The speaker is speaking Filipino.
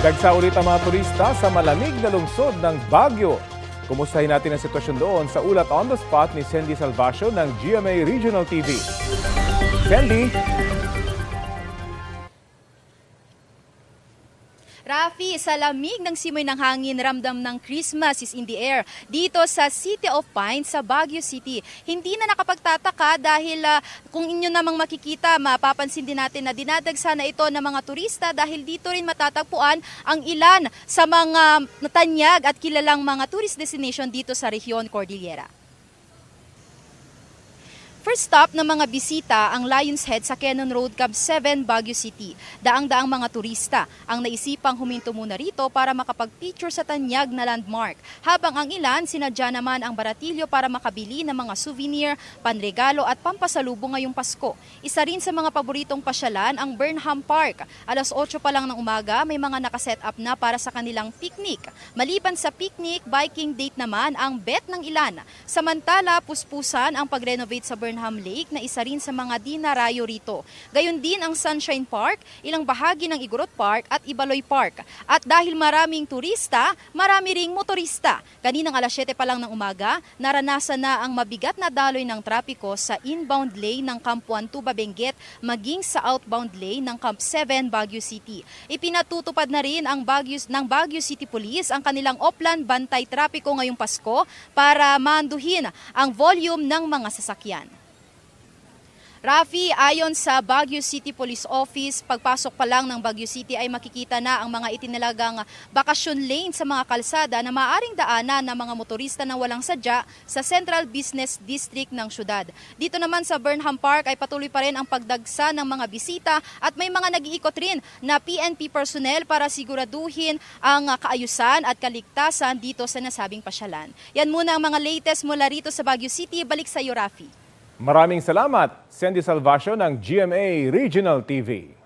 Dagsa ulit ang mga turista sa malamig na lungsod ng Baguio. Kumustahin natin ang sitwasyon doon sa ulat on the spot ni Sandy Salvacio ng GMA Regional TV. Sandy? Rafi, sa lamig ng simoy ng hangin, ramdam ng Christmas is in the air dito sa City of Pines sa Baguio City. Hindi na nakapagtataka dahil kung inyo namang makikita, mapapansin din natin na dinadagsa na ito ng mga turista dahil dito rin matatagpuan ang ilan sa mga natanyag at kilalang mga tourist destination dito sa Rehiyon Cordillera. First stop ng mga bisita ang Lion's Head sa Cannon Road, Cab 7, Baguio City. Daang-daang mga turista ang naisipang huminto muna rito para makapag-picture sa tanyag na landmark. Habang ang ilan, sinadya naman ang baratilyo para makabili ng mga souvenir, panregalo at pampasalubong ngayong Pasko. Isa rin sa mga paboritong pasyalan ang Burnham Park. Alas 8 pa lang ng umaga, may mga nakaset up na para sa kanilang picnic. Maliban sa picnic, biking date naman ang bet ng ilan. Samantala, puspusan ang pag-renovate sa Burnham Lake na isa rin sa mga dinarayo rito. Gayon din ang Sunshine Park, ilang bahagi ng Igorot Park at Ibaloy Park. At dahil maraming turista, marami ring motorista. Kaninang alas 7 pa lang ng umaga, naranasan na ang mabigat na daloy ng trapiko sa inbound lane ng Camp 1 Tuba Benguet maging sa outbound lane ng Camp 7 Baguio City. Ipinatutupad na rin ng Baguio City Police ang kanilang Oplan Bantay Trapiko ngayong Pasko para maanduhin ang volume ng mga sasakyan. Rafi, ayon sa Baguio City Police Office, pagpasok pa lang ng Baguio City ay makikita na ang mga itinalagang bakasyon lane sa mga kalsada na maaaring daanan ng mga motorista na walang sadya sa Central Business District ng syudad. Dito naman sa Burnham Park ay patuloy pa rin ang pagdagsa ng mga bisita at may mga nag-iikot rin na PNP personnel para siguraduhin ang kaayusan at kaligtasan dito sa nasabing pasyalan. Yan muna ang mga latest mula rito sa Baguio City. Balik sa iyo, Rafi. Maraming salamat, Sandy Salvacio ng GMA Regional TV.